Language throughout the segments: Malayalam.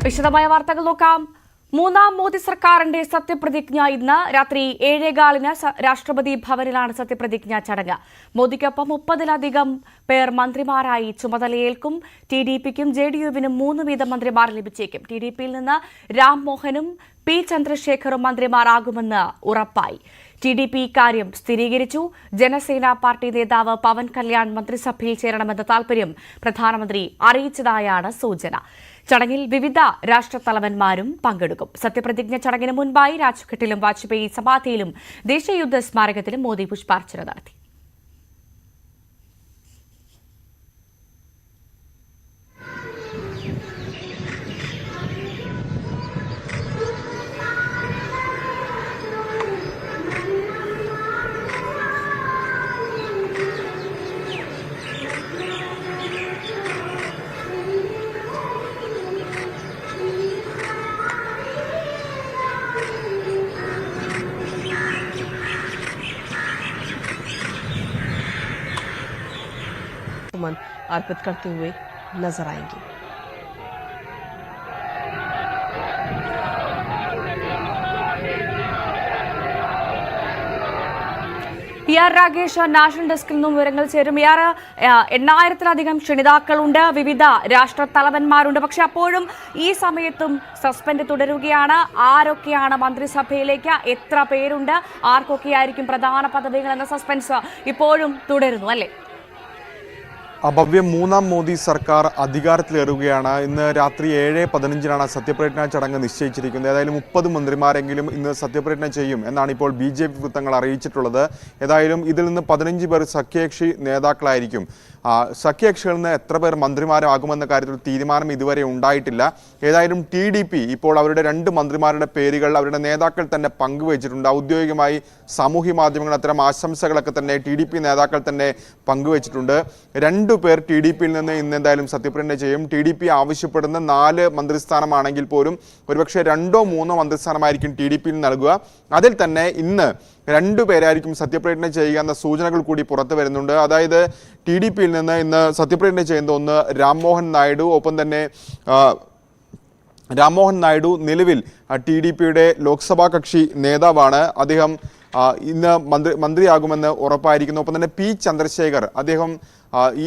വിശദമായ വാർത്തകൾ നോക്കാം. മൂന്നാം മോദി സർക്കാരിന്റെ സത്യപ്രതിജ്ഞ ഇന്ന് രാത്രി 7:15 രാഷ്ട്രപതി ഭവനിലാണ് സത്യപ്രതിജ്ഞ ചടങ്ങ്. മോദിക്കൊപ്പം 30-ലധികം പേർ മന്ത്രിമാരായി ചുമതലയേൽക്കും. ടിഡിപിക്കും ജെഡിയുവിനും 3 വീതം മന്ത്രിമാർ ലഭിച്ചേക്കും. ടിഡിപിയിൽ നിന്ന് രാംമോഹനും പി ചന്ദ്രശേഖറും മന്ത്രിമാരാകുമെന്ന് ഉറപ്പായി. ടിഡിപി ഇക്കാര്യം സ്ഥിരീകരിച്ചു. ജനസേന പാർട്ടി നേതാവ് പവൻ കല്യാൺ മന്ത്രിസഭയിൽ ചേരണമെന്ന താൽപര്യം പ്രധാനമന്ത്രി അറിയിച്ചതായാണ് സൂചന. ചടങ്ങിൽ വിവിധ രാഷ്ട്രത്തലവന്മാരും പങ്കെടുക്കും. സത്യപ്രതിജ്ഞ ചടങ്ങിന് മുൻപായി രാജ്ഘട്ടിലും വാജ്പേയി സമാധിയിലും ദേശീയ യുദ്ധ സ്മാരകത്തിലും മോദി പുഷ്പാർച്ചന നടത്തി. अर्पित करते हुए नजर आएंगे. രാഗേഷ് നാഷണൽ ഡെസ്കിൽ നിന്നും വിവരങ്ങൾ ചേരും. 8000-ലധികം ക്ഷണിതാക്കളുണ്ട്, വിവിധ രാഷ്ട്ര തലവന്മാരുണ്ട്. പക്ഷെ അപ്പോഴും ഈ സമയത്തും സസ്പെൻഡ് തുടരുകയാണ്. ആരൊക്കെയാണ് മന്ത്രിസഭയിലേക്ക്, എത്ര പേരുണ്ട്, ആർക്കൊക്കെയായിരിക്കും പ്രധാന പദവികൾ എന്ന സസ്പെൻസ് ഇപ്പോഴും തുടരുന്നു അല്ലേ? ഭവ്യം മൂന്നാം മോദി സർക്കാർ അധികാരത്തിലേറുകയാണ്. ഇന്ന് രാത്രി 7:15 സത്യപ്രതിജ്ഞ ചടങ്ങ് നിശ്ചയിച്ചിരിക്കുന്നത്. ഏതായാലും 30 മന്ത്രിമാരെങ്കിലും ഇന്ന് സത്യപ്രതിജ്ഞ ചെയ്യും എന്നാണ് ഇപ്പോൾ BJP വൃത്തങ്ങൾ അറിയിച്ചിട്ടുള്ളത്. ഏതായാലും ഇതിൽ നിന്ന് 15 പേർ സഖ്യകക്ഷി നേതാക്കളായിരിക്കും. സഖ്യകക്ഷികളിൽ നിന്ന് എത്ര പേർ മന്ത്രിമാരാകുമെന്ന കാര്യത്തിൽ തീരുമാനം ഇതുവരെ ഉണ്ടായിട്ടില്ല. ഏതായാലും TDP ഇപ്പോൾ അവരുടെ 2 മന്ത്രിമാരുടെ പേരുകൾ അവരുടെ നേതാക്കൾ തന്നെ പങ്കുവച്ചിട്ടുണ്ട്. ഔദ്യോഗികമായി സാമൂഹ്യ മാധ്യമങ്ങൾ അത്തരം ആശംസകളൊക്കെ തന്നെ TDP നേതാക്കൾ തന്നെ പങ്കുവച്ചിട്ടുണ്ട്. 2 പേർ TDPയിൽ നിന്ന് ഇന്ന് എന്തായാലും സത്യപ്രതിജ്ഞ ചെയ്യും. TDP ആവശ്യപ്പെടുന്ന 4 മന്ത്രിസ്ഥാനമാണെങ്കിൽ പോലും ഒരുപക്ഷെ 2ഓ 3ഓ മന്ത്രിസ്ഥാനമായിരിക്കും TDPയിൽ നൽകുക. അതിൽ തന്നെ ഇന്ന് 2 പേരായിരിക്കും സത്യപ്രതിജ്ഞ ചെയ്യുക എന്ന സൂചനകൾ കൂടി പുറത്തു വരുന്നുണ്ട്. അതായത് TDPയിൽ നിന്ന് ഇന്ന് സത്യപ്രതിജ്ഞ ചെയ്യുന്ന ഒന്ന് രാംമോഹൻ നായിഡു. ഒപ്പം തന്നെ രാംമോഹൻ നായിഡു നിലവിൽ TDPയുടെ ലോക്സഭാ കക്ഷി നേതാവാണ്. അദ്ദേഹം ഇന്ന് മന്ത്രിയാകുമെന്ന് ഉറപ്പായിരിക്കുന്നു. ഒപ്പം തന്നെ പി ചന്ദ്രശേഖർ, അദ്ദേഹം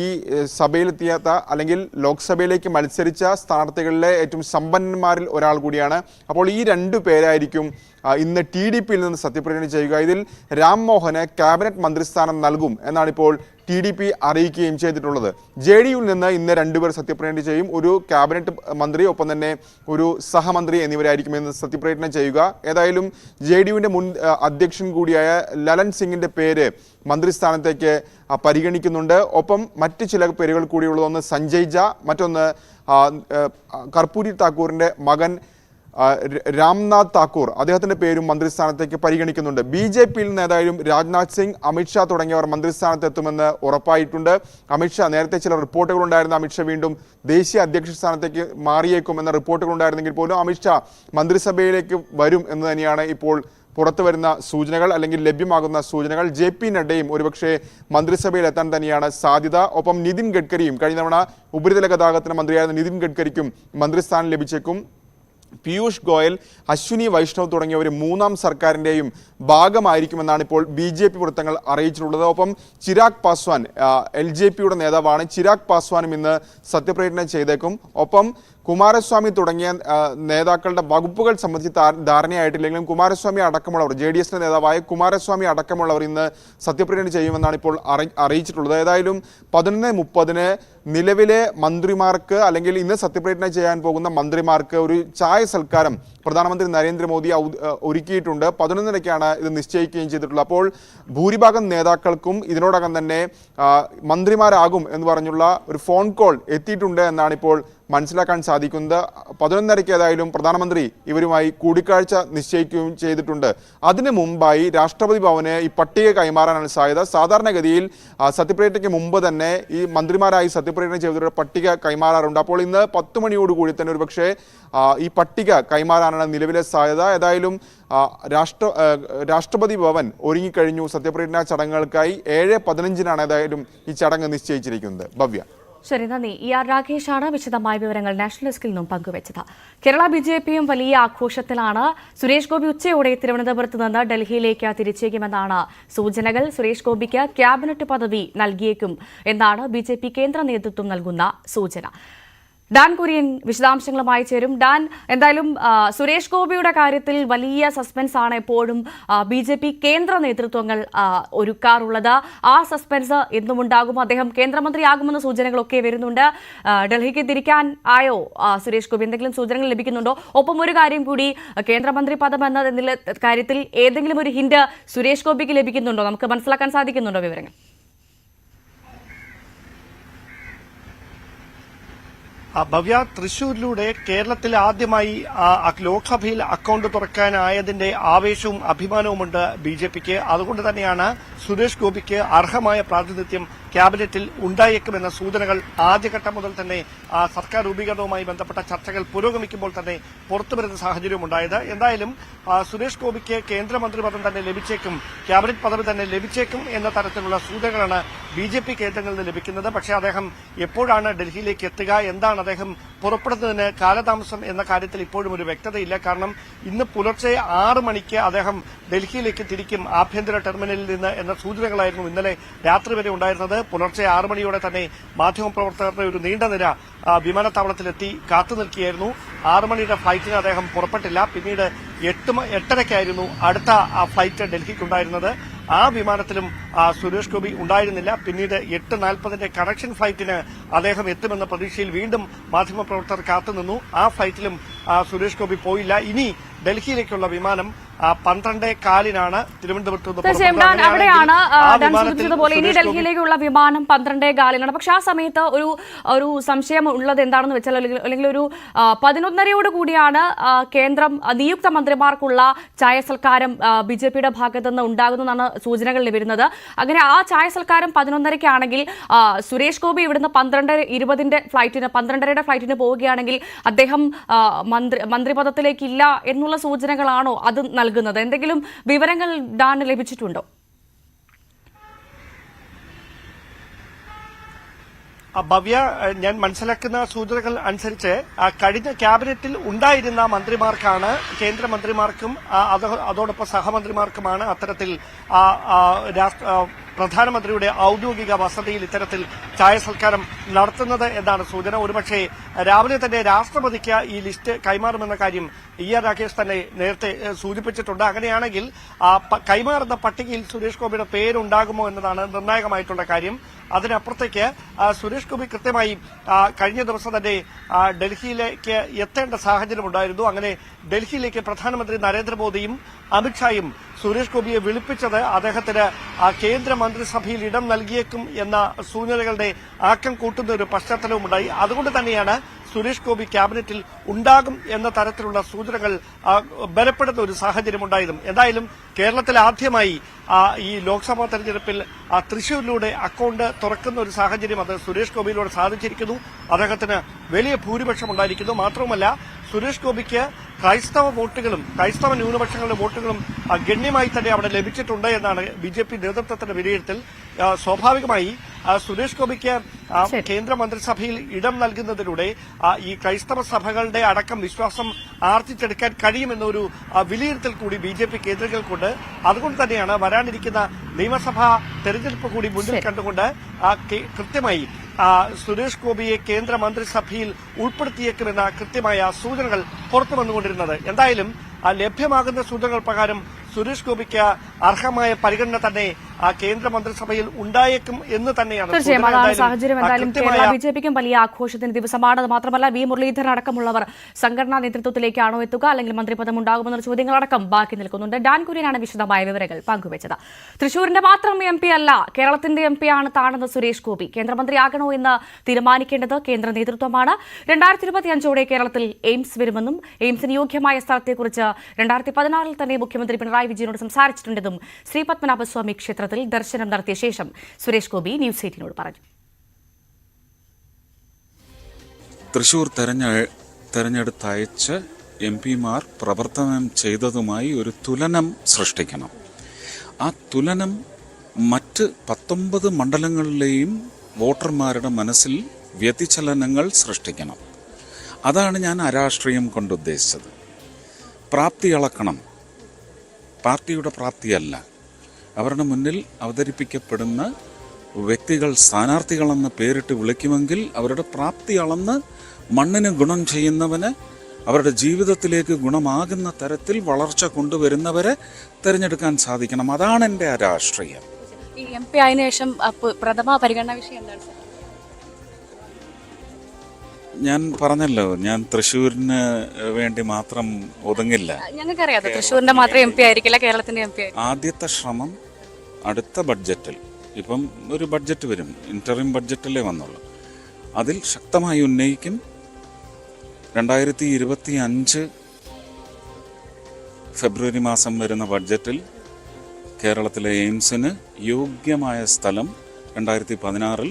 ഈ സഭയിലെത്തിയാത്ത അല്ലെങ്കിൽ ലോക്സഭയിലേക്ക് മത്സരിച്ച സ്ഥാനാർത്ഥികളിലെ ഏറ്റവും സമ്പന്നന്മാരിൽ ഒരാൾ കൂടിയാണ്. അപ്പോൾ ഈ 2 പേരായിരിക്കും ഇന്ന് TDPയിൽ നിന്ന് സത്യപ്രതിജ്ഞ ചെയ്യുക. ഇതിൽ രാംമോഹന് ക്യാബിനറ്റ് മന്ത്രിസ്ഥാനം നൽകും എന്നാണ് ഇപ്പോൾ TDP അറിയിക്കുകയും ചെയ്തിട്ടുള്ളത്. JDUവിൽ നിന്ന് ഇന്ന് 2 പേർ സത്യപ്രതിജ്ഞ ചെയ്യും. ഒരു ക്യാബിനറ്റ് മന്ത്രി, ഒപ്പം തന്നെ ഒരു സഹമന്ത്രി എന്നിവരായിരിക്കും ഇന്ന് സത്യപ്രതിജ്ഞ ചെയ്യുക. ഏതായാലും JDUവിൻ്റെ മുൻ അധ്യക്ഷൻ കൂടിയായ ലലൻ സിംഗിൻ്റെ പേര് മന്ത്രിസ്ഥാനത്തേക്ക് പരിഗണിക്കുന്നുണ്ട്. ഒപ്പം മറ്റ് ചില പേരുകൾ കൂടിയുള്ളത് ഒന്ന് സഞ്ജയ് ജ, മറ്റൊന്ന് കർപ്പൂരി താക്കൂറിൻ്റെ മകൻ രാംനാഥ് താക്കൂർ, അദ്ദേഹത്തിൻ്റെ പേരും മന്ത്രിസ്ഥാനത്തേക്ക് പരിഗണിക്കുന്നുണ്ട്. BJPയിൽ നിന്ന് ഏതായാലും രാജ്നാഥ് സിംഗ്, അമിത്ഷാ തുടങ്ങിയവർ മന്ത്രിസ്ഥാനത്തെത്തുമെന്ന് ഉറപ്പായിട്ടുണ്ട്. അമിത്ഷാ, നേരത്തെ ചില റിപ്പോർട്ടുകളുണ്ടായിരുന്നു അമിത്ഷാ വീണ്ടും ദേശീയ അധ്യക്ഷ സ്ഥാനത്തേക്ക് മാറിയേക്കും എന്ന റിപ്പോർട്ടുകളുണ്ടായിരുന്നെങ്കിൽ പോലും അമിത്ഷാ മന്ത്രിസഭയിലേക്ക് വരും എന്ന് തന്നെയാണ് ഇപ്പോൾ പുറത്തു വരുന്ന സൂചനകൾ, അല്ലെങ്കിൽ ലഭ്യമാകുന്ന സൂചനകൾ. JP നഡ്ഡയും ഒരുപക്ഷെ മന്ത്രിസഭയിൽ എത്താൻ തന്നെയാണ് സാധ്യത. ഒപ്പം നിതിൻ ഗഡ്കരിയും, കഴിഞ്ഞ തവണ ഉപരിതല ഗതാഗതത്തിന് മന്ത്രിയായിരുന്ന നിതിൻ ഗഡ്കരിക്കും മന്ത്രിസ്ഥാനം ലഭിച്ചേക്കും. പീയൂഷ് ഗോയൽ, അശ്വിനി വൈഷ്ണവ് തുടങ്ങിയവർ മൂന്നാം സർക്കാരിൻ്റെയും ഭാഗമായിരിക്കുമെന്നാണ് ഇപ്പോൾ BJP വൃത്തങ്ങൾ അറിയിച്ചിട്ടുള്ളത്. ഒപ്പം ചിരാഗ് പാസ്വാൻ, LJPയുടെ നേതാവാണ്, ചിരാഗ് പാസ്വാനും ഇന്ന് സത്യപ്രതിജ്ഞ ചെയ്തേക്കും. ഒപ്പം കുമാരസ്വാമി തുടങ്ങിയ നേതാക്കളുടെ വകുപ്പുകൾ സംബന്ധിച്ച് ധാരണയായിട്ടില്ലെങ്കിലും കുമാരസ്വാമി അടക്കമുള്ളവർ, JDSന്റെ നേതാവായ കുമാരസ്വാമി അടക്കമുള്ളവർ ഇന്ന് സത്യപ്രതിജ്ഞ ചെയ്യുമെന്നാണ് ഇപ്പോൾ അറിയിച്ചിട്ടുള്ളത്. ഏതായാലും 11:30 നിലവിലെ മന്ത്രിമാർക്ക്, അല്ലെങ്കിൽ ഇന്ന് സത്യപ്രതിജ്ഞ ചെയ്യാൻ പോകുന്ന മന്ത്രിമാർക്ക് ഒരു ചായ സൽക്കാരം പ്രധാനമന്ത്രി നരേന്ദ്രമോദി ഒരുക്കിയിട്ടുണ്ട്. 11:30 ഇത് നിശ്ചയിക്കുകയും ചെയ്തിട്ടുള്ളത്. അപ്പോൾ ഭൂരിഭാഗം നേതാക്കൾക്കും ഇതിനോടകം തന്നെ മന്ത്രിമാരാകും എന്ന് പറഞ്ഞുള്ള ഒരു ഫോൺ കോൾ എത്തിയിട്ടുണ്ട് എന്നാണ് ഇപ്പോൾ മനസ്സിലാക്കാൻ സാധിക്കുന്നത്. 11:30 ഏതായാലും പ്രധാനമന്ത്രി ഇവരുമായി കൂടിക്കാഴ്ച നിശ്ചയിക്കുകയും ചെയ്തിട്ടുണ്ട്. അതിനു മുമ്പായി രാഷ്ട്രപതി ഭവന് ഈ പട്ടിക കൈമാറാനാണ് സാധ്യത. സാധാരണഗതിയിൽ സത്യപ്രതിജ്ഞയ്ക്ക് മുമ്പ് തന്നെ ഈ മന്ത്രിമാരായി സത്യപ്രതിജ്ഞ ചെയ്തവരുടെ പട്ടിക കൈമാറാറുണ്ട്. അപ്പോൾ ഇന്ന് 10 മണിയോടുകൂടി തന്നെ ഒരുപക്ഷെ ഈ പട്ടിക കൈമാറാനാണ് നിലവിലെ സാധ്യത. ഏതായാലും രാഷ്ട്രപതി ഭവൻ ഒരുങ്ങിക്കഴിഞ്ഞു സത്യപ്രതിജ്ഞാ ചടങ്ങുകൾക്കായി. 7:15 ഏതായാലും ഈ ചടങ്ങ് നിശ്ചയിച്ചിരിക്കുന്നത്. ഭവ്യ. ശരി, നന്ദി. ER രാകേഷാണ് വിശദമായ വിവരങ്ങൾ നാഷണൽ ഡെസ്കിൽ നിന്നും പങ്കുവച്ചത്. കേരള BJPയും വലിയ ആഘോഷത്തിലാണ്. സുരേഷ് ഗോപി ഉച്ചയോടെ തിരുവനന്തപുരത്ത് നിന്ന് ഡൽഹിയിലേക്ക് തിരിച്ചേക്കുമെന്നാണ് സൂചനകൾ. സുരേഷ് ഗോപിക്ക് ക്യാബിനറ്റ് പദവി നൽകിയേക്കും എന്നാണ് BJP കേന്ദ്ര നേതൃത്വം നൽകുന്ന സൂചന. ഡാൻ കുര്യൻ വിശദാംശങ്ങളുമായി ചേരും. ഡാൻ, എന്തായാലും സുരേഷ് ഗോപിയുടെ കാര്യത്തിൽ വലിയ സസ്പെൻസ് ആണ് എപ്പോഴും BJP കേന്ദ്ര നേതൃത്വങ്ങൾ ഒരുക്കാറുള്ളത്. ആ സസ്പെൻസ് എന്നും ഉണ്ടാകും. അദ്ദേഹം കേന്ദ്രമന്ത്രിയാകുമെന്ന സൂചനകളൊക്കെ വരുന്നുണ്ട്. ഡൽഹിക്ക് തിരിക്കാൻ ആയോ സുരേഷ് ഗോപി? എന്തെങ്കിലും സൂചനകൾ ലഭിക്കുന്നുണ്ടോ? ഒപ്പം ഒരു കാര്യം കൂടി, കേന്ദ്രമന്ത്രി പദം എന്ന കാര്യത്തിൽ ഏതെങ്കിലും ഒരു ഹിന്റ് സുരേഷ് ഗോപിക്ക് ലഭിക്കുന്നുണ്ടോ? നമുക്ക് മനസ്സിലാക്കാൻ സാധിക്കുന്നുണ്ടോ വിവരങ്ങൾ? ഭവ്യ, തൃശൂരിലൂടെ കേരളത്തിൽ ആദ്യമായി ലോക്സഭയിൽ അക്കൌണ്ട് തുറക്കാനായതിന്റെ ആവേശവും അഭിമാനവുമുണ്ട് BJPക്ക്. അതുകൊണ്ട് തന്നെയാണ് സുരേഷ് ഗോപിക്ക് അർഹമായ പ്രാതിനിധ്യം ക്യാബിനറ്റിൽ ഉണ്ടായേക്കുമെന്ന സൂചനകൾ ആദ്യഘട്ടം മുതൽ തന്നെ സർക്കാർ രൂപീകരണവുമായി ബന്ധപ്പെട്ട ചർച്ചകൾ പുരോഗമിക്കുമ്പോൾ തന്നെ പുറത്തുവരുന്ന സാഹചര്യം ഉണ്ടായത്. എന്തായാലും സുരേഷ് ഗോപിക്ക് കേന്ദ്രമന്ത്രി പദം തന്നെ ലഭിച്ചേക്കും, ക്യാബിനറ്റ് പദവി തന്നെ ലഭിച്ചേക്കും എന്ന തരത്തിലുള്ള സൂചനകളാണ് BJP കേന്ദ്രങ്ങളിൽ നിന്ന് ലഭിക്കുന്നത്. പക്ഷേ അദ്ദേഹം എപ്പോഴാണ് ഡൽഹിയിലേക്ക് എത്തുക, എന്താണ് അദ്ദേഹം പുറപ്പെടുന്നതിന് കാലതാമസം എന്ന കാര്യത്തിൽ ഇപ്പോഴും ഒരു വ്യക്തതയില്ല. കാരണം ഇന്ന് പുലർച്ചെ 6 മണിക്ക് അദ്ദേഹം ഡൽഹിയിലേക്ക് തിരിക്കും ആഭ്യന്തര ടെർമിനലിൽ നിന്ന് എന്ന സൂചനകളായിരുന്നു ഇന്നലെ രാത്രി വരെ ഉണ്ടായിരുന്നത്. പുലർച്ചെ 6 മണിയോടെ തന്നെ മാധ്യമപ്രവർത്തകരുടെ ഒരു നീണ്ട നിര വിമാനത്താവളത്തിലെത്തി കാത്തുനിൽക്കുകയായിരുന്നു. 6 മണിയുടെ ഫ്ലൈറ്റിന് അദ്ദേഹം പുറപ്പെട്ടില്ല. പിന്നീട് 8:30-ക്കായിരുന്നു അടുത്ത ഫ്ലൈറ്റ് ഡൽഹിക്കുണ്ടായിരുന്നത്. ആ വിമാനത്തിലും സുരേഷ് ഗോപി ഉണ്ടായിരുന്നില്ല. പിന്നീട് 8:40 കണക്ഷൻ ഫ്ലൈറ്റിന് അദ്ദേഹം എത്തുമെന്ന പ്രതീക്ഷയിൽ വീണ്ടും മാധ്യമപ്രവർത്തകർ കാത്തുനിന്നു. ആ ഫ്ലൈറ്റിലും സുരേഷ് ഗോപി പോയില്ല. ഇനി ഡൽഹിയിലേക്കുള്ള വിമാനം 12:15 തിരുവനന്തപുരത്ത് നിന്ന്. തീർച്ചയായും അവിടെയാണ് സൂചിപ്പിച്ചതുപോലെ ഇനി ഡൽഹിയിലേക്കുള്ള വിമാനം 12:15. പക്ഷെ ആ സമയത്ത് ഒരു സംശയം ഉള്ളത് എന്താണെന്ന് വെച്ചാൽ, അല്ലെങ്കിൽ ഒരു 11:30 കൂടിയാണ് കേന്ദ്രം നിയുക്ത മന്ത്രിമാർക്കുള്ള ചായ സൽക്കാരം BJPയുടെ ഭാഗത്തു നിന്ന് ഉണ്ടാകുന്നതാണ് സൂചനകൾ ലഭിക്കുന്നത്. അങ്ങനെ ആ ചായ സൽക്കാരം 11:30-ക്കാണെങ്കിൽ സുരേഷ് ഗോപി ഇവിടുന്ന് 12:20 ഫ്ലൈറ്റിന് 12:30 ഫ്ലൈറ്റിന് പോവുകയാണെങ്കിൽ അദ്ദേഹം മന്ത്രിപദത്തിലേക്കില്ല എന്നുള്ള സൂചനകളാണോ അത് നൽകുന്നത്? എന്തെങ്കിലും വിവരങ്ങൾ ഡാന് ലഭിച്ചിട്ടുണ്ടോ? ഭവ്യ, ഞാൻ മനസ്സിലാക്കുന്ന സൂചനകൾ അനുസരിച്ച് കഴിഞ്ഞ ക്യാബിനറ്റിൽ ഉണ്ടായിരുന്ന മന്ത്രിമാർക്കാണ്, കേന്ദ്രമന്ത്രിമാർക്കും അതോടൊപ്പം സഹമന്ത്രിമാർക്കുമാണ് അത്തരത്തിൽ പ്രധാനമന്ത്രിയുടെ ഔദ്യോഗിക വസതിയിൽ ഇത്തരത്തിൽ ചായ സൽക്കാരം നടത്തുന്നത് എന്നാണ് സൂചന. ഒരുപക്ഷെ രാവിലെ തന്നെ രാഷ്ട്രപതിക്ക് ഈ ലിസ്റ്റ് കൈമാറുമെന്ന കാര്യം ER രാകേഷ് തന്നെ നേരത്തെ സൂചിപ്പിച്ചിട്ടുണ്ട്. അങ്ങനെയാണെങ്കിൽ കൈമാറുന്ന പട്ടികയിൽ സുരേഷ് ഗോപിയുടെ പേരുണ്ടാകുമോ എന്നതാണ് നിർണായകമായിട്ടുള്ള കാര്യം. അതിനപ്പുറത്തേക്ക് സുരേഷ് ഗോപി കൃത്യമായി കഴിഞ്ഞ ദിവസം തന്നെ ഡൽഹിയിലേക്ക് എത്തേണ്ട സാഹചര്യമുണ്ടായിരുന്നു. അങ്ങനെ ഡൽഹിയിലേക്ക് പ്രധാനമന്ത്രി നരേന്ദ്രമോദിയും അമിത്ഷായും സുരേഷ് ഗോപിയെ വിളിപ്പിച്ചത് അദ്ദേഹത്തിന് കേന്ദ്രമന്ത്രിസഭയിൽ ഇടം നൽകിയേക്കും എന്ന സൂചനകളുടെ ആക്കം കൂട്ടുന്ന ഒരു പശ്ചാത്തലവുമുണ്ടായി. അതുകൊണ്ട് തന്നെയാണ് സുരേഷ് ഗോപി ക്യാബിനറ്റിൽ ഉണ്ടാകും എന്ന തരത്തിലുള്ള സൂചനകൾ ബലപ്പെടുന്ന ഒരു സാഹചര്യമുണ്ടായതും. എന്തായാലും കേരളത്തിൽ ആദ്യമായി ഈ ലോക്സഭാ തെരഞ്ഞെടുപ്പിൽ തൃശൂരിലൂടെ അക്കൌണ്ട് തുറക്കുന്ന ഒരു സാഹചര്യം അത് സുരേഷ് ഗോപിയിലൂടെ സാധിച്ചിരിക്കുന്നു. അദ്ദേഹത്തിന് വലിയ ഭൂരിപക്ഷം ഉണ്ടായിരിക്കുന്നു. മാത്രവുമല്ല, സുരേഷ് ഗോപിക്ക് ക്രൈസ്തവ ന്യൂനപക്ഷങ്ങളുടെ വോട്ടുകളും ഗണ്യമായി തന്നെ അവിടെ ലഭിച്ചിട്ടുണ്ട് എന്നാണ് BJP നേതൃത്വത്തിന്റെ വിലയിരുത്തൽ. സ്വാഭാവികമായി സുരേഷ് ഗോപിക്ക് കേന്ദ്രമന്ത്രിസഭയിൽ ഇടം നൽകുന്നതിലൂടെ ഈ ക്രൈസ്തവ സഭകളുടെ അടക്കം വിശ്വാസം ആർജിച്ചെടുക്കാൻ കഴിയുമെന്നൊരു വിലയിരുത്തൽ കൂടി BJP കേന്ദ്രങ്ങൾക്കുണ്ട്. അതുകൊണ്ട് തന്നെയാണ് വരാനിരിക്കുന്ന നിയമസഭാ തെരഞ്ഞെടുപ്പ് കൂടി മുന്നിൽ കണ്ടുകൊണ്ട് കൃത്യമായി സുരേഷ് ഗോപിയെ കേന്ദ്രമന്ത്രിസഭയിൽ ഉൾപ്പെടുത്തിയേക്കുമെന്ന കൃത്യമായ സൂചനകൾ പുറത്തു വന്നുകൊണ്ടിരുന്നത്. എന്തായാലും ലഭ്യമാകുന്ന സൂചനകൾ പ്രകാരം സുരേഷ് ഗോപിക്ക് അർഹമായ പരിഗണന തന്നെ കേന്ദ്രമന്ത്രിസഭയിൽ ഉണ്ടായേക്കും എന്ന് തന്നെയാണ്. തീർച്ചയായും അതാണ് സാഹചര്യം. എന്തായാലും കേരള BJPക്കും വലിയ ആഘോഷത്തിന്റെ ദിവസമാണ്. അത് മാത്രമല്ല, V മുരളീധരൻ അടക്കമുള്ളവർ സംഘടനാ നേതൃത്വത്തിലേക്കാണോ എത്തുക, അല്ലെങ്കിൽ മന്ത്രിപദം ഉണ്ടാകുമെന്ന ചോദ്യങ്ങളടക്കം ബാക്കി നിൽക്കുന്നുണ്ട്. ഡാൻ കുര്യനാണ് വിശദമായ വിവരങ്ങൾ പങ്കുവച്ചത്. തൃശൂരിന്റെ മാത്രം MP അല്ല, കേരളത്തിന്റെ MP ആണ് താണെന്ന് സുരേഷ് ഗോപി. കേന്ദ്രമന്ത്രിയാകണോ എന്ന് തീരുമാനിക്കേണ്ടത് കേന്ദ്ര നേതൃത്വമാണ്. 2025 കേരളത്തിൽ എയിംസ് വരുമെന്നും എയിംസിന് യോഗ്യമായ സ്ഥലത്തെക്കുറിച്ച് 2016 തന്നെ മുഖ്യമന്ത്രി പിണറായി വിജയനോട് സംസാരിച്ചിട്ടുണ്ടെന്നും ശ്രീ പത്മനാഭസ്വാമി ക്ഷേത്രത്തിൽ ദർശനം നടത്തിയ ശേഷം സുരേഷ് ഗോപി ന്യൂസ് 8 പറഞ്ഞു. തൃശൂർ തെരഞ്ഞെടുത്തയച്ച് MP-മാർ പ്രവർത്തനം ചെയ്തതുമായി ഒരു തുലനം സൃഷ്ടിക്കണം. ആ തുലനം മറ്റ് 19 മണ്ഡലങ്ങളിലെയും വോട്ടർമാരുടെ മനസ്സിൽ വ്യതിചലനങ്ങൾ സൃഷ്ടിക്കണം. അതാണ് ഞാൻ അരാഷ്ട്രീയം കൊണ്ടുദ്ദേശിച്ചത്. പ്രാപ്തി അളക്കണം, പാർട്ടിയുടെ പ്രാപ്തിയല്ല. അവരുടെ മുന്നിൽ അവതരിപ്പിക്കപ്പെടുന്ന വ്യക്തികൾ സ്ഥാനാർത്ഥികളെന്ന് പേരിട്ട് വിളിക്കുമെങ്കിൽ അവരുടെ പ്രാപ്തി അളന്ന് മണ്ണിന് ഗുണം ചെയ്യുന്നവന്, അവരുടെ ജീവിതത്തിലേക്ക് ഗുണമാകുന്ന തരത്തിൽ വളർച്ച കൊണ്ടുവരുന്നവരെ തിരഞ്ഞെടുക്കാൻ സാധിക്കണം. അതാണ് എൻ്റെ രാഷ്ട്രീയം. ഈ MP ആയതിനു ശേഷം പ്രഥമ പരിഗണനാ വിഷയം എന്താണ് സർ? ഞാൻ പറഞ്ഞല്ലോ, ഞാൻ തൃശ്ശൂരിന് വേണ്ടി മാത്രം ഒതുങ്ങില്ല. ഞങ്ങൾക്കറിയാം തൃശ്ശൂരിന്റെ മാത്രം MP ആയിരിക്കില്ല, കേരളത്തിന്റെ MP ആയിരിക്കും. ആദ്യത്തെ ശ്രമം അടുത്ത ബഡ്ജറ്റിൽ, ഇപ്പം ഒരു ബഡ്ജറ്റ് വരും, ഇന്ററിം ബഡ്ജറ്റിലേ വന്നുള്ളൂ, അതിൽ ശക്തമായി ഉന്നയിക്കും. 2025 ഫെബ്രുവരി മാസം വരുന്ന ബഡ്ജറ്റിൽ കേരളത്തിലെ എയിംസിന് യോഗ്യമായ സ്ഥലം 2016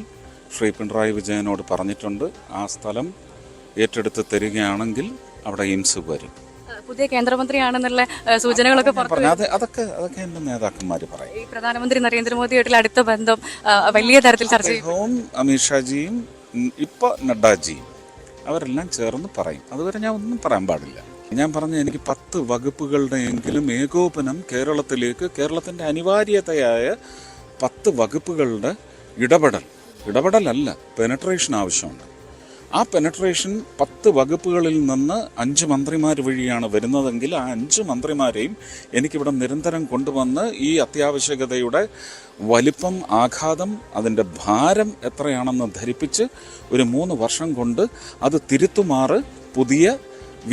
ശ്രീ പിണറായി വിജയനോട് പറഞ്ഞിട്ടുണ്ട്. ആ സ്ഥലം ഏറ്റെടുത്ത് തരികയാണെങ്കിൽ അവിടെ എയിംസ് വരും. പുതിയ കേന്ദ്രമന്ത്രിയാണെന്നുള്ള സൂചനകളൊക്കെ അതൊക്കെ എൻ്റെ നേതാക്കന്മാർ പറയും. ഈ പ്രധാനമന്ത്രി നരേന്ദ്രമോദിയായിട്ടുള്ള അടുത്ത ബന്ധം വലിയ തരത്തിൽ ചർച്ച ചെയ്യും. അദ്ദേഹവും അമിത്ഷാജിയും ഇപ്പൊ നഡ്ഡാജിയും അവരെല്ലാം ചേർന്ന് പറയും. അതുവരെ ഞാൻ ഒന്നും പറയാൻ പാടില്ല. ഞാൻ പറഞ്ഞ എനിക്ക് 10 വകുപ്പുകളുടെയെങ്കിലും ഏകോപനം കേരളത്തിലേക്ക്, കേരളത്തിന്റെ അനിവാര്യതയായ 10 വകുപ്പുകളുടെ ഇടപെടലല്ല, പെനട്രേഷൻ ആവശ്യമുണ്ട്. ആ പെനട്രേഷൻ 10 വകുപ്പുകളിൽ നിന്ന് 5 മന്ത്രിമാർ വഴിയാണ് വരുന്നതെങ്കിൽ ആ 5 മന്ത്രിമാരെയും എനിക്കിവിടെ നിരന്തരം കൊണ്ടുവന്ന് ഈ അത്യാവശ്യകതയുടെ വലിപ്പം, ആഘാതം, അതിൻ്റെ ഭാരം എത്രയാണെന്ന് ധരിപ്പിച്ച് ഒരു 3 വർഷം കൊണ്ട് അത് തിരുത്തുമാറ് പുതിയ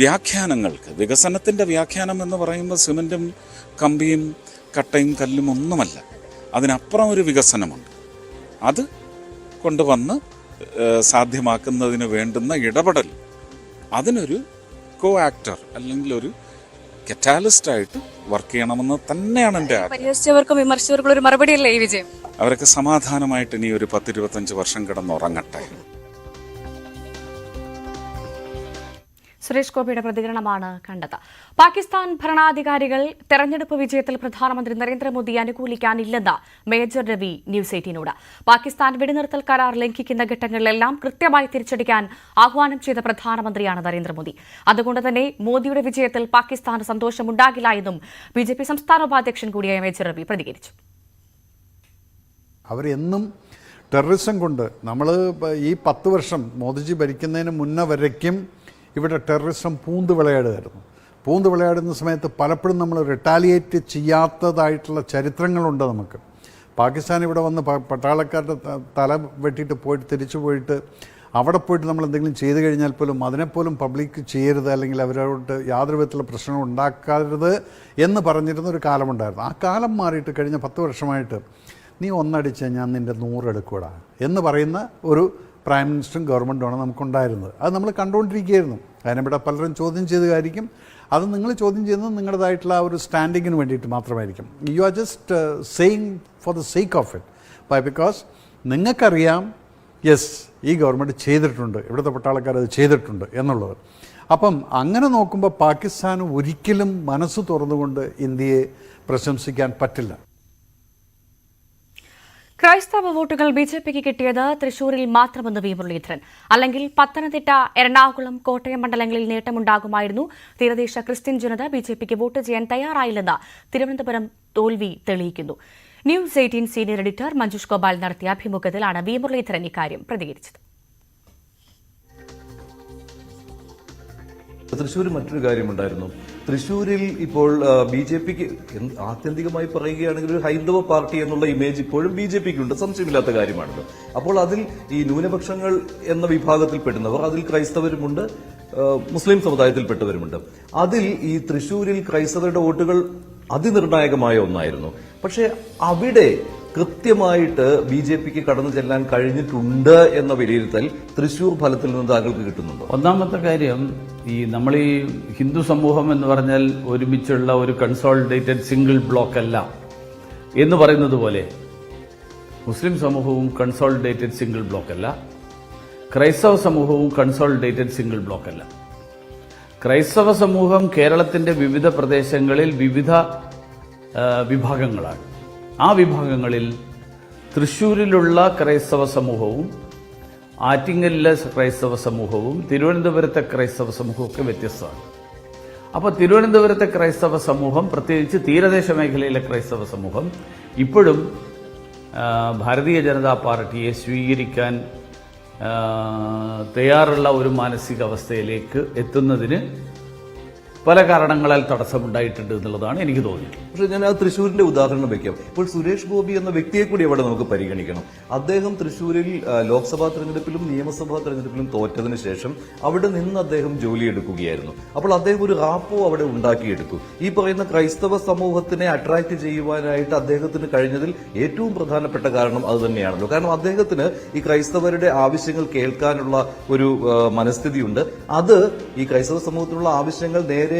വ്യാഖ്യാനങ്ങൾക്ക്, വികസനത്തിൻ്റെ വ്യാഖ്യാനം എന്ന് പറയുമ്പോൾ സിമൻറ്റും കമ്പിയും കട്ടയും കല്ലും ഒന്നുമല്ല, അതിനപ്പുറം ഒരു വികസനമുണ്ട്. അത് കൊണ്ടുവന്ന് സാധ്യമാക്കുന്നതിന് വേണ്ടുന്ന ഇടപെടൽ, അതിനൊരു കോ ആക്ടർ അല്ലെങ്കിൽ ഒരു കറ്റാലിസ്റ്റായിട്ട് വർക്ക് ചെയ്യണമെന്ന് തന്നെയാണ് എൻ്റെ ആഗ്രഹം. പരിഹസിച്ചവർക്കും വിമർശിച്ചവർക്കും ഒരു മറുപടിയല്ലേ ഈ വിജയം? അവരൊക്കെ സമാധാനമായിട്ട് ഇനി ഒരു 10-25 വർഷം കിടന്നുറങ്ങട്ടെ. സുരേഷ് ഗോപിയുടെ പ്രതികരണമാണ് കണ്ടത്. പാകിസ്ഥാൻ ഭരണാധികാരികൾ തെരഞ്ഞെടുപ്പ് വിജയത്തിൽ പ്രധാനമന്ത്രി നരേന്ദ്രമോദിയെ അനുകൂലിക്കാനില്ലെന്ന് മേജർ രവി ന്യൂസ് 18നോട്. പാകിസ്ഥാൻ വെടിനിർത്തൽ കരാർ ലംഘിക്കുന്ന ഘട്ടങ്ങളിലെല്ലാം കൃത്യമായി തിരിച്ചടിക്കാൻ ആഹ്വാനം ചെയ്ത പ്രധാനമന്ത്രിയാണ് നരേന്ദ്രമോദി. അതുകൊണ്ട് തന്നെ മോദിയുടെ വിജയത്തിൽ പാകിസ്ഥാന് സന്തോഷമുണ്ടാകില്ല എന്നും BJP സംസ്ഥാന ഉപാധ്യക്ഷൻ കൂടിയായ മേജർ രവി പ്രതികരിച്ചു. അവരെന്നും ടെററിസം കൊണ്ട്, നമ്മൾ ഈ 10 വർഷം മോദിജി ഭരിക്കുന്നതിന് മുന്നേ വരയ്ക്കും ഇവിടെ ടെററിസം പൂന്ത് വിളയാടുമായിരുന്നു. പൂന്ത് വിളയാടുന്ന സമയത്ത് പലപ്പോഴും നമ്മൾ റിട്ടാലിയേറ്റ് ചെയ്യാത്തതായിട്ടുള്ള ചരിത്രങ്ങളുണ്ട് നമുക്ക്. പാകിസ്ഥാൻ ഇവിടെ വന്ന് പട്ടാളക്കാരുടെ തല വെട്ടിയിട്ട് പോയിട്ട് തിരിച്ചു പോയിട്ട് അവിടെ പോയിട്ട് നമ്മൾ എന്തെങ്കിലും ചെയ്തു കഴിഞ്ഞാൽ പോലും അതിനെപ്പോലും പബ്ലിക് ചെയ്യരുത്, അല്ലെങ്കിൽ അവരോട് യാതൊരു വിധത്തിലുള്ള പ്രശ്നങ്ങൾ ഉണ്ടാക്കരുത് എന്ന് പറഞ്ഞിരുന്ന ഒരു കാലമുണ്ടായിരുന്നു. ആ കാലം മാറിയിട്ട് കഴിഞ്ഞ 10 വർഷമായിട്ട് നീ ഒന്നടിച്ച് ഞാൻ നിൻ്റെ 100 എടുക്കൂടാ എന്ന് പറയുന്ന ഒരു പ്രൈം മിനിസ്റ്ററും ഗവൺമെൻറ്റുമാണ് നമുക്കുണ്ടായിരുന്നത്. അത് നമ്മൾ കണ്ടുകൊണ്ടിരിക്കുകയായിരുന്നു. അതിനിവിടെ പലരും ചോദ്യം ചെയ്തതായിരിക്കും. അത് നിങ്ങൾ ചോദ്യം ചെയ്യുന്നത് നിങ്ങളുടേതായിട്ടുള്ള ആ ഒരു സ്റ്റാൻഡിങ്ങിന് വേണ്ടിയിട്ട് മാത്രമായിരിക്കും. You are just saying for the sake of it, because നിങ്ങൾക്കറിയാം യെസ് ഈ ഗവൺമെൻറ് ചെയ്തിട്ടുണ്ട്, ഇവിടുത്തെ പട്ടാളക്കാർ അത് ചെയ്തിട്ടുണ്ട് എന്നുള്ളത്. അപ്പം അങ്ങനെ നോക്കുമ്പോൾ പാകിസ്ഥാന് ഒരിക്കലും മനസ്സ് തുറന്നുകൊണ്ട് ഇന്ത്യയെ പ്രശംസിക്കാൻ പറ്റില്ല. ക്രൈസ്തവ വോട്ടുകൾ BJPക്ക് കിട്ടിയത് തൃശൂരിൽ മാത്രമെന്ന് വി മുരളീധരൻ. അല്ലെങ്കിൽ പത്തനംതിട്ട, എറണാകുളം, കോട്ടയം മണ്ഡലങ്ങളിൽ നേട്ടമുണ്ടാകുമായിരുന്നു. തീരദേശ ക്രിസ്ത്യൻ ജനത BJPക്ക് വോട്ട് ചെയ്യാൻ തയ്യാറായില്ലെന്ന് തിരുവനന്തപുരം തോൽവി തെളിയിക്കുന്നു. News 18 senior editor Manjush Gopal നടത്തിയ അഭിമുഖത്തിലാണ് വി മുരളീധരൻ ഇക്കാര്യം പ്രതികരിച്ചത്. തൃശ്ശൂർ മറ്റൊരു കാര്യമുണ്ടായിരുന്നു. തൃശ്ശൂരിൽ ഇപ്പോൾ BJPക്ക് ആത്യന്തികമായി പറയുകയാണെങ്കിൽ ഒരു ഹൈന്ദവ പാർട്ടി എന്നുള്ള ഇമേജ് ഇപ്പോഴും BJPക്ക് ഉണ്ട്, സംശയമില്ലാത്ത കാര്യമാണല്ലോ. അപ്പോൾ അതിൽ ഈ ന്യൂനപക്ഷങ്ങൾ എന്ന വിഭാഗത്തിൽപ്പെടുന്നവർ, അതിൽ ക്രൈസ്തവരുമുണ്ട്, മുസ്ലിം സമുദായത്തിൽപ്പെട്ടവരുമുണ്ട്. അതിൽ ഈ തൃശ്ശൂരിൽ ക്രൈസ്തവരുടെ വോട്ടുകൾ അതിനിർണായകമായ ഒന്നായിരുന്നു. പക്ഷേ അവിടെ കൃത്യമായിട്ട് BJPക്ക് കടന്നു ചെല്ലാൻ കഴിഞ്ഞിട്ടുണ്ട് എന്ന വിലയിരുത്തൽ തൃശൂർ ഫലത്തിൽ നിന്ന് താങ്കൾക്ക് കിട്ടുന്നുണ്ടോ? ഒന്നാമത്തെ കാര്യം, ഈ നമ്മൾ ഈ ഹിന്ദു സമൂഹം എന്ന് പറഞ്ഞാൽ ഒരുമിച്ചുള്ള ഒരു കൺസോളിഡേറ്റഡ് സിംഗിൾ ബ്ലോക്ക് അല്ല എന്ന് പറയുന്നത് പോലെ മുസ്ലിം സമൂഹവും കൺസോളിഡേറ്റഡ് സിംഗിൾ ബ്ലോക്ക് അല്ല, ക്രൈസ്തവ സമൂഹവും കൺസോളിഡേറ്റഡ് സിംഗിൾ ബ്ലോക്ക് അല്ല. ക്രൈസ്തവ സമൂഹം കേരളത്തിന്റെ വിവിധ പ്രദേശങ്ങളിൽ വിവിധ വിഭാഗങ്ങളാണ്. ആ വിഭാഗങ്ങളിൽ തൃശ്ശൂരിലുള്ള ക്രൈസ്തവ സമൂഹവും ആറ്റിങ്ങലിലെ ക്രൈസ്തവ സമൂഹവും തിരുവനന്തപുരത്തെ ക്രൈസ്തവ സമൂഹവും ഒക്കെ വ്യത്യസ്തമാണ്. അപ്പോൾ തിരുവനന്തപുരത്തെ ക്രൈസ്തവ സമൂഹം, പ്രത്യേകിച്ച് തീരദേശ മേഖലയിലെ ക്രൈസ്തവ സമൂഹം ഇപ്പോഴും ഭാരതീയ ജനതാ പാർട്ടിയെ സ്വീകരിക്കാൻ തയ്യാറുള്ള ഒരു മാനസികാവസ്ഥയിലേക്ക് എത്തുന്നതിന് പല കാരണങ്ങളാൽ തടസ്സമുണ്ടായിട്ടുണ്ട് എന്നുള്ളതാണ് എനിക്ക് തോന്നിയത്. പക്ഷേ ഞാൻ ആ തൃശ്ശൂരിന്റെ ഉദാഹരണം വെക്കാം. ഇപ്പോൾ സുരേഷ് ഗോപി എന്ന വ്യക്തിയെ കൂടി അവിടെ നമുക്ക് പരിഗണിക്കണം. അദ്ദേഹം തൃശ്ശൂരിൽ ലോക്സഭാ തെരഞ്ഞെടുപ്പിലും നിയമസഭാ തെരഞ്ഞെടുപ്പിലും തോറ്റതിന് ശേഷം അവിടെ നിന്ന് അദ്ദേഹം ജോലിയെടുക്കുകയായിരുന്നു. അപ്പോൾ അദ്ദേഹം ഒരു റാപ്പോ അവിടെ ഉണ്ടാക്കിയെടുത്തു. ഈ പറയുന്ന ക്രൈസ്തവ സമൂഹത്തിനെ അട്രാക്ട് ചെയ്യുവാനായിട്ട് അദ്ദേഹത്തിന് കഴിഞ്ഞതിൽ ഏറ്റവും പ്രധാനപ്പെട്ട കാരണം അത് തന്നെയാണല്ലോ. കാരണം അദ്ദേഹത്തിന് ഈ ക്രൈസ്തവരുടെ ആവശ്യങ്ങൾ കേൾക്കാനുള്ള ഒരു മനസ്ഥിതിയുണ്ട്. അത് ഈ ക്രൈസ്തവ സമൂഹത്തിനുള്ള ആവശ്യങ്ങൾ നേരെ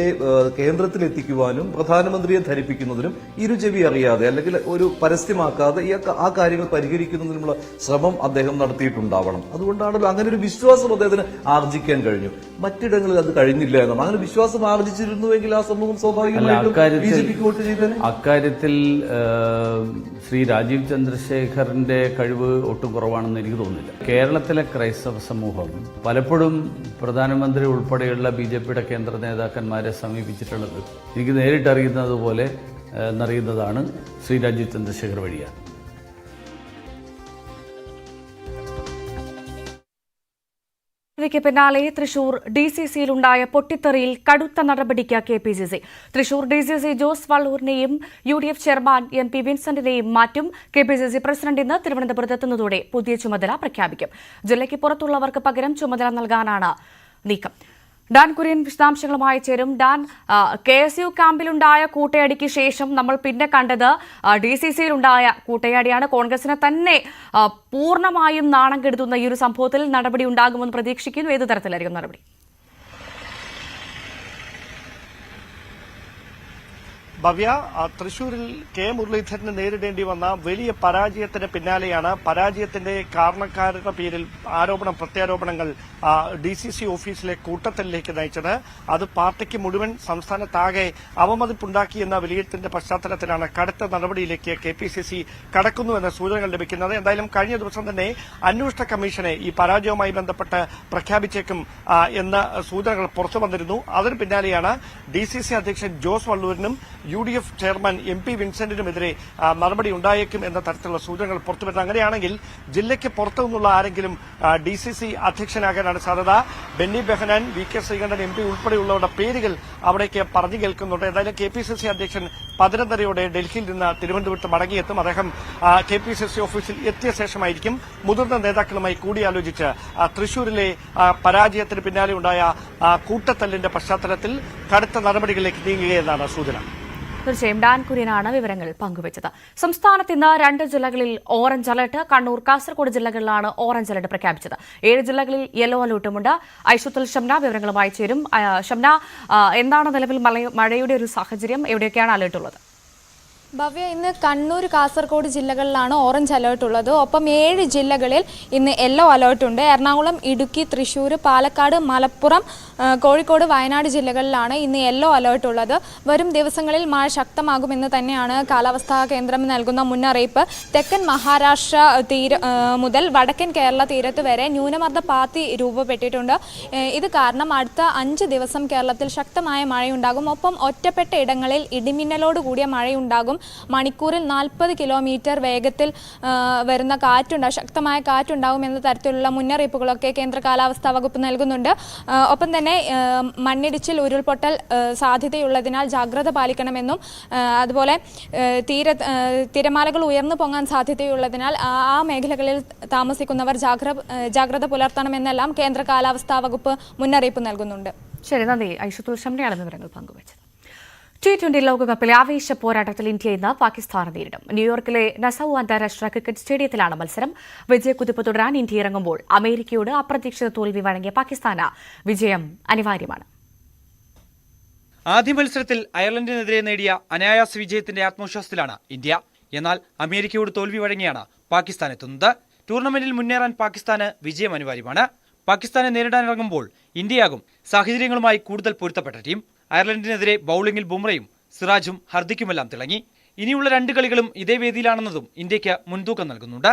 കേന്ദ്രത്തിൽ എത്തിക്കുവാനും പ്രധാനമന്ത്രിയെ ധരിപ്പിക്കുന്നതിനും ഇരുചെവി അറിയാതെ അല്ലെങ്കിൽ ഒരു പരസ്യമാക്കാതെ ആ കാര്യങ്ങൾ പരിഹരിക്കുന്നതിനുള്ള ശ്രമം അദ്ദേഹം നടത്തിയിട്ടുണ്ടാവണം. അതുകൊണ്ടാണല്ലോ അങ്ങനെ ഒരു വിശ്വാസം അദ്ദേഹത്തിന് ആർജിക്കാൻ കഴിഞ്ഞു. മറ്റിടങ്ങളിൽ അത് കഴിഞ്ഞില്ല എന്നാണ്. അങ്ങനെ വിശ്വാസം ആർജിച്ചിരുന്നുവെങ്കിൽ ആ സമൂഹം സ്വാഭാവികമായിട്ടും ബിജെപിക്ക് വോട്ട് ചെയ്തേനെ. അക്കാര്യത്തിൽ ശ്രീ രാജീവ് ചന്ദ്രശേഖറിന്റെ കഴിവ് ഒട്ടും കുറവാണെന്ന് എനിക്ക് തോന്നുന്നില്ല. കേരളത്തിലെ ക്രൈസ്തവ സമൂഹം പലപ്പോഴും പ്രധാനമന്ത്രി ഉൾപ്പെടെയുള്ള ബിജെപിയുടെ കേന്ദ്ര നേതാക്കന്മാരെ സമീപിച്ചിട്ടുള്ളത് എനിക്ക് നേരിട്ട് അറിയുന്നതാണ് ശ്രീ രാജീവ് ചന്ദ്രശേഖർ വഴിയാണ്. ഇതിന് പിന്നാലെ തൃശൂർ DCCയിലുണ്ടായ പൊട്ടിത്തെറിയിൽ കടുത്ത നടപടിക്ക് KPCC. തൃശൂർ DCC ജോസ് വള്ളൂരിനെയും UDF ചെയർമാൻ MP വിൻസെന്റിനെയും മാറ്റും. KPCC പ്രസിഡന്റ് ഇന്ന് തിരുവനന്തപുരത്തെത്തുന്നതോടെ പുതിയ ചുമതല പ്രഖ്യാപിക്കും. ജില്ലയ്ക്ക് പുറത്തുള്ളവർക്ക് പകരം ചുമതല നൽകാനാണ് നീക്കം. ഡാൻ കുര്യൻ വിശദാംശങ്ങളുമായി ചേരും. ഡാൻ, KSU ക്യാമ്പിലുണ്ടായ കൂട്ടയടിക്ക് ശേഷം നമ്മൾ പിന്നെ കണ്ടത് DCCയിലുണ്ടായ കൂട്ടയടിയാണ്. കോൺഗ്രസിനെ തന്നെ പൂർണ്ണമായും നാണം കെടുത്തുന്ന ഈ ഒരു സംഭവത്തിൽ നടപടി ഉണ്ടാകുമെന്ന് പ്രതീക്ഷിക്കുന്നു. ഏത് തരത്തിലായിരിക്കും നടപടി? ഭവ്യ, തൃശൂരിൽ K മുരളീധരന് നേരിടേണ്ടി വന്ന വലിയ പരാജയത്തിന് പിന്നാലെയാണ് പരാജയത്തിന്റെ കാരണക്കാരുടെ പേരിൽ പ്രത്യാരോപണങ്ങൾ DCC ഓഫീസിലെ കൂട്ടത്തലിലേക്ക് നയിച്ചത്. അത് പാർട്ടിക്ക് മുഴുവൻ സംസ്ഥാനത്താകെ അവമതിപ്പുണ്ടാക്കിയെന്ന വിലയിരുത്തലിന്റെ പശ്ചാത്തലത്തിലാണ് കടുത്ത നടപടിയിലേക്ക് KPCC കടക്കുന്നുവെന്ന സൂചനകൾ ലഭിക്കുന്നത്. എന്തായാലും കഴിഞ്ഞ ദിവസം തന്നെ അന്വേഷണ കമ്മീഷനെ ഈ പരാജയവുമായി ബന്ധപ്പെട്ട് പ്രഖ്യാപിച്ചേക്കും എന്ന സൂചനകൾ പുറത്തു വന്നിരുന്നു. അതിന് പിന്നാലെയാണ് DCC അധ്യക്ഷൻ ജോസ് വള്ളൂരിനും UDF ചെയർമാൻ MP വിൻസെന്റിനുമെതിരെ നടപടി ഉണ്ടായേക്കും എന്ന തരത്തിലുള്ള സൂചനകൾ പുറത്തുവരുന്നത്. അങ്ങനെയാണെങ്കിൽ ജില്ലയ്ക്ക് പുറത്തു നിന്നുള്ള ആരെങ്കിലും DCC അധ്യക്ഷനാകാനാണ് സാധ്യത. ബെന്നി ബെഹനാൻ, VK ശ്രീകണ്ഠൻ MP ഉൾപ്പെടെയുള്ളവരുടെ പേരുകൾ അവിടേക്ക് പറഞ്ഞു കേൾക്കുന്നുണ്ട്. എന്തായാലും KPCC അധ്യക്ഷൻ 11:30 ഡൽഹിയിൽ നിന്ന് തിരുവനന്തപുരത്ത് മടങ്ങിയെത്തും. അദ്ദേഹം KPCC ഓഫീസിൽ എത്തിയ ശേഷമായിരിക്കും മുതിർന്ന നേതാക്കളുമായി കൂടിയാലോചിച്ച് തൃശൂരിലെ പരാജയത്തിന് പിന്നാലെ ഉണ്ടായ കൂട്ടത്തല്ലിന്റെ പശ്ചാത്തലത്തിൽ കടുത്ത നടപടികളിലേക്ക് നീങ്ങുകയെന്നാണ് സൂചന. തീർച്ചയായും ഡാൻ കുര്യനാണ് വിവരങ്ങൾ പങ്കുവച്ചത്. സംസ്ഥാനത്ത് ഇന്ന് 2 ജില്ലകളിൽ ഓറഞ്ച് അലർട്ട്. കണ്ണൂർ, കാസർഗോഡ് ജില്ലകളിലാണ് ഓറഞ്ച് അലർട്ട് പ്രഖ്യാപിച്ചത്. 7 ജില്ലകളിൽ യെല്ലോ അലർട്ടുമുണ്ട്. ഐഷുത്തുൽ ഷംന വിവരങ്ങളുമായി ചേരും. ഷംന, എന്താണ് നിലവിൽ മഴയുടെ ഒരു സാഹചര്യം? എവിടെയൊക്കെയാണ് അലർട്ട് ഉള്ളത്? ഭവ്യ, ഇന്ന് കണ്ണൂർ, കാസർഗോഡ് ജില്ലകളിലാണ് ഓറഞ്ച് അലേർട്ട് ഉള്ളത്. ഒപ്പം 7 ജില്ലകളിൽ ഇന്ന് യെല്ലോ അലേർട്ട് ഉണ്ട്. എറണാകുളം, ഇടുക്കി, തൃശൂർ, പാലക്കാട്, മലപ്പുറം, കോഴിക്കോട്, വയനാട് ജില്ലകളിലാണ് ഇന്ന് യെല്ലോ അലേർട്ട് ഉള്ളത്. വരും ദിവസങ്ങളിൽ മഴ ശക്തമാകുമെന്ന് തന്നെയാണ് കാലാവസ്ഥാ കേന്ദ്രം നൽകുന്ന മുന്നറിയിപ്പ്. തെക്കൻ മഹാരാഷ്ട്ര മുതൽ വടക്കൻ കേരള തീരത്ത് വരെ ന്യൂനമർദ്ദ പാത്തി രൂപപ്പെട്ടിട്ടുണ്ട്. ഇത് കാരണം അടുത്ത 5 ദിവസം കേരളത്തിൽ ശക്തമായ മഴയുണ്ടാകും. ഒപ്പം ഒറ്റപ്പെട്ട ഇടങ്ങളിൽ ഇടിമിന്നലോട് കൂടിയ മഴയുണ്ടാകും. മണിക്കൂറിൽ 40 കിലോമീറ്റർ വേഗത്തിൽ വരുന്ന ശക്തമായ കാറ്റുണ്ടാകും എന്ന തരത്തിലുള്ള മുന്നറിയിപ്പുകളൊക്കെ കേന്ദ്ര കാലാവസ്ഥാ വകുപ്പ് നൽകുന്നുണ്ട്. ഒപ്പം തന്നെ മണ്ണിടിച്ചിൽ, ഉരുൾപൊട്ടൽ സാധ്യതയുള്ളതിനാൽ ജാഗ്രത പാലിക്കണമെന്നും അതുപോലെ തിരമാലകൾ ഉയർന്നു പൊങ്ങാൻ സാധ്യതയുള്ളതിനാൽ ആ മേഖലകളിൽ താമസിക്കുന്നവർ ജാഗ്രത പുലർത്തണമെന്നെല്ലാം കേന്ദ്ര കാലാവസ്ഥാ വകുപ്പ് മുന്നറിയിപ്പ് നൽകുന്നുണ്ട്. ശരി, നന്ദി. ഐഷുത്തുൽ ഷംനയാണ് വിവരങ്ങൾ പങ്കുവച്ചത്. T20 ലോകകപ്പിലെ ആവേശ പോരാട്ടത്തിൽ ഇന്ത്യ ഇന്ന് പാകിസ്ഥാനെ നേരിടും. ന്യൂയോർക്കിലെ നസൌ അന്താരാഷ്ട്ര ക്രിക്കറ്റ് സ്റ്റേഡിയത്തിലാണ് മത്സരം. വിജയക്കുതിപ്പ് തുടരാൻ ഇന്ത്യ ഇറങ്ങുമ്പോൾ അമേരിക്കയോട് അപ്രതീക്ഷിത തോൽവി വഴങ്ങിയ പാകിസ്ഥാന് വിജയം അനിവാര്യമാണ്. ആദ്യ മത്സരത്തിൽ അയർലൻഡിനെതിരെ നേടിയ അനായാസ വിജയത്തിന്റെ ആത്മവിശ്വാസത്തിലാണ് ഇന്ത്യ. എന്നാൽ അമേരിക്കയോട് തോൽവി വഴങ്ങിയാണ് പാകിസ്ഥാൻ എത്തുന്നത്. ടൂർണമെന്റിൽ മുന്നേറാൻ പാകിസ്ഥാന് വിജയം അനിവാര്യമാണ്. പാകിസ്ഥാനെ നേരിടാനിറങ്ങുമ്പോൾ ഇന്ത്യയാകും സാഹചര്യങ്ങളുമായി കൂടുതൽ പൊരുത്തപ്പെട്ട ടീം. അയർലൻഡിനെതിരെ ബൌളിംഗിൽ ബുംറയും സിറാജും ഹർദിക്കുമെല്ലാം തിളങ്ങി. ഇനിയുള്ള 2 കളികളും ഇതേ വേദിയിലാണെന്നതും ഇന്ത്യയ്ക്ക് മുൻതൂക്കം നൽകുന്നുണ്ട്.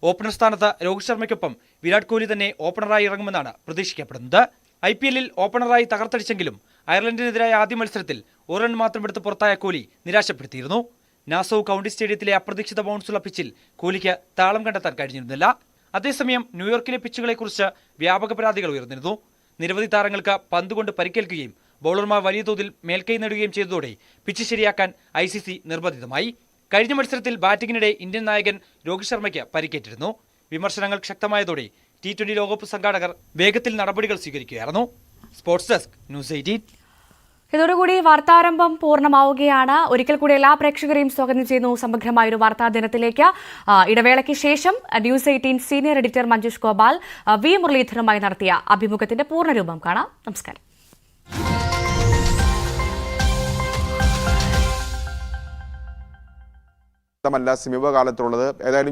ഓപ്പണർ സ്ഥാനത്ത് രോഹിത് ശർമ്മയ്ക്കൊപ്പം വിരാട് കോഹ്ലി തന്നെ ഓപ്പണറായി ഇറങ്ങുമെന്നാണ് പ്രതീക്ഷിക്കപ്പെടുന്നത്. IPL-ൽ ഓപ്പണറായി തകർത്തടിച്ചെങ്കിലും അയർലൻഡിനെതിരായ ആദ്യ മത്സരത്തിൽ 1 റൺ മാത്രം എടുത്ത് പുറത്തായ കോഹ്ലി നിരാശപ്പെടുത്തിയിരുന്നു. നാസൌ കൌണ്ടി സ്റ്റേഡിയത്തിലെ അപ്രതീക്ഷിത ബൗൺസുള്ള പിച്ചിൽ കോഹ്ലിക്ക് താളം കണ്ടെത്താൻ കഴിഞ്ഞിരുന്നില്ല. അതേസമയം ന്യൂയോർക്കിലെ പിച്ചുകളെക്കുറിച്ച് വ്യാപക പരാതികൾ ഉയർന്നിരുന്നു. നിരവധി താരങ്ങൾക്ക് പന്തുകൊണ്ട് പരിക്കേൽക്കുകയും ബൌളർമാർ വലിയ തോതിൽ മേൽക്കൈ നേടുകയും ചെയ്തതോടെ പിച്ച് ശരിയാക്കാൻ ICC നിർബന്ധിതമായി. കഴിഞ്ഞ മത്സരത്തിൽ ബാറ്റിംഗിനിടെ ഇന്ത്യൻ നായകൻ രോഹിത് ശർമ്മയ്ക്ക് പരിക്കേറ്റിരുന്നു. വിമർശനങ്ങൾ ശക്തമായതോടെ T20 ലോകകപ്പ് സംഘാടകർ വേഗത്തിൽ നടപടികൾ സ്വീകരിക്കുകയായിരുന്നു. Sports desk, news 18. ഇതോടുകൂടി വാർത്താരംഭം പൂർണ്ണമാവുകയാണ്. ഒരിക്കൽ കൂടി എല്ലാ പ്രേക്ഷകരെയും സ്വാഗതം ചെയ്യുന്നു സമഗ്രമായ ഒരു വാർത്താ ദിനത്തിലേക്ക്. ഇടവേളയ്ക്ക് ശേഷം news 18 senior editor Manjush Gopal V മുരളീധരനുമായി നടത്തിയ അഭിമുഖത്തിന്റെ പൂർണ്ണരൂപം കാണാം. നമസ്കാരം. സമീപകാലത്തുള്ളത് ഏതായാലും